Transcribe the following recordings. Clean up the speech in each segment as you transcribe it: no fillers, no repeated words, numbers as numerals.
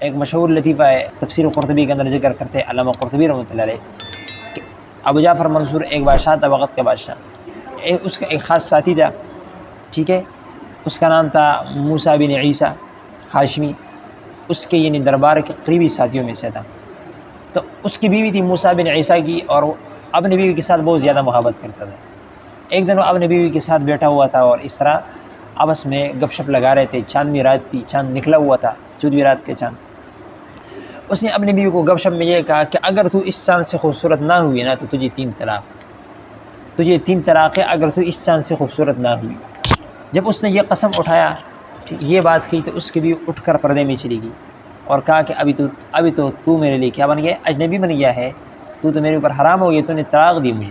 ایک مشہور لطیفہ ہے، تفسیر قرطبی کے اندر ذکر کرتے ہیں علامہ قرطبی رحمۃ اللہ علیہ کہ ابو جعفر منصور ایک بادشاہ تھا، وقت کا بادشاہ، اس کا ایک خاص ساتھی تھا، ٹھیک ہے، اس کا نام تھا موسیٰ بن عیسیٰ ہاشمی، اس کے یعنی دربار کے قریبی ساتھیوں میں سے تھا۔ تو اس کی بیوی تھی موسیٰ بن عیسیٰ کی، اور وہ اپنی بیوی کے ساتھ بہت زیادہ محبت کرتا تھا۔ ایک دن وہ اپنی بیوی کے ساتھ بیٹھا ہوا تھا اور اس طرح آپس میں گپ شپ لگا رہے تھے، چاندنی رات تھی، چاند نکلا ہوا تھا، 14ویں رات کے چاند۔ اس نے اپنی بیوی کو گپ شپ میں یہ کہا کہ اگر تو اس چاند سے خوبصورت نہ ہوئی نا تو تجھے 3 طلاق، تجھے 3 طلاق ہے اگر تو اس چاند سے خوبصورت نہ ہوئی۔ جب اس نے یہ قسم اٹھایا، یہ بات کی، تو اس کی بیوی اٹھ کر پردے میں چلی گئی اور کہا کہ ابھی تو میرے لیے کیا بن گیا، اجنبی بن گیا ہے، تو میرے اوپر حرام ہو گیا، تو نے طلاق دی مجھے۔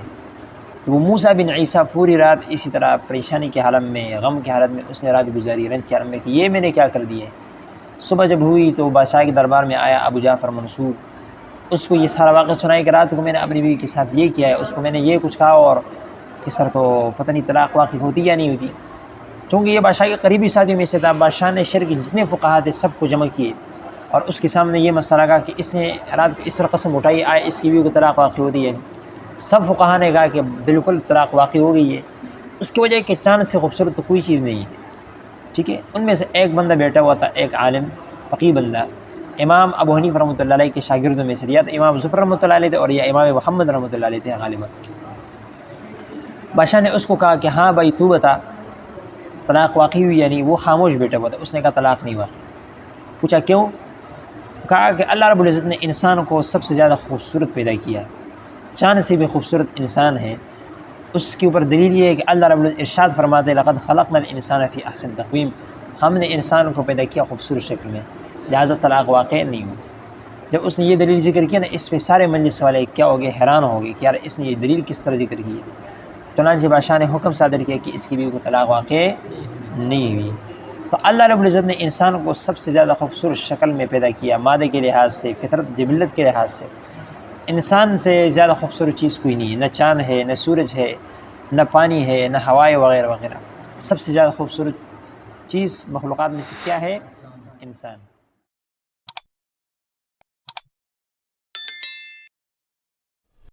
تو وہ موسیٰ بن عیسیٰ پوری رات اسی طرح پریشانی کے حالت میں، غم کی حالت میں اس نے رات گزاری، رنج کے حالت میں کہ یہ میں نے کیا کر دیا ہے۔ صبح جب ہوئی تو بادشاہ کے دربار میں آیا ابو جعفر منصور، اس کو یہ سارا واقعہ سنایا کہ رات کو میں نے اپنی بیوی کے ساتھ یہ کیا ہے، اس کو میں نے یہ کچھ کہا، اور اس طرح تو پتہ نہیں طلاق واقع ہوتی یا نہیں ہوتی۔ چونکہ یہ بادشاہ کے قریبی ساتھیوں میں سے تھا، بادشاہ نے شہر کے جتنے فقہا تھے سب کو جمع کیے اور اس کے سامنے یہ مسئلہ کہا کہ اس نے رات کو اس طرح قسم اٹھائی، آئے اس کی بیوی کو طلاق واقع ہوتی ہے۔ سب فقہا نے کہا کہ بالکل طلاق واقع ہو گئی ہے، اس کی وجہ کہ چاند سے خوبصورت تو کوئی چیز نہیں ہے، ٹھیک ہے۔ ان میں سے ایک بندہ بیٹھا ہوا تھا، ایک عالم فقیہ بندہ، امام ابو حنیفہ رحمۃ اللہ علیہ کے شاگردوں میں سے، یا تو امام ظفر رحمۃ اللہ علیہ تھے اور یا امام محمد رحمۃ اللہ علیہ تھے غالباً۔ بادشاہ نے اس کو کہا کہ ہاں بھائی تو بتا طلاق واقعی ہوئی یا نہیں۔ وہ خاموش بیٹھا ہوا تھا، اس نے کہا طلاق نہیں واقعی۔ پوچھا کیوں؟ کہا کہ اللہ رب العزت نے انسان کو سب سے زیادہ خوبصورت پیدا کیا، چاند سے بھی خوبصورت انسان ہے۔ اس کے اوپر دلیل یہ ہے کہ اللہ رب العزت ارشاد فرماتے ہیں لقد خلقنا الانسان فی احسن تقویم، ہم نے انسان کو پیدا کیا خوبصورت شکل میں، لہٰذا طلاق واقع نہیں ہوئی۔ جب اس نے یہ دلیل ذکر کیا نا، اس پہ سارے مجلس والے کیا ہو گئے، حیران ہو گئے کہ یار اس نے یہ دلیل کس طرح ذکر کی ہے۔ چنانچہ بادشاہ نے حکم صادر کیا کہ اس کی بیوی کو طلاق واقع نہیں ہوئی۔ تو اللہ رب العزت نے انسان کو سب سے زیادہ خوبصورت شکل میں پیدا کیا، مادے کے لحاظ سے، فطرت جبلت کے لحاظ سے۔ انسان سے زیادہ خوبصورت چیز کوئی نہیں ہے، نہ چاند ہے، نہ سورج ہے، نہ پانی ہے، نہ ہوائیں وغیرہ وغیرہ۔ سب سے زیادہ خوبصورت چیز مخلوقات میں سے کیا ہے؟ انسان۔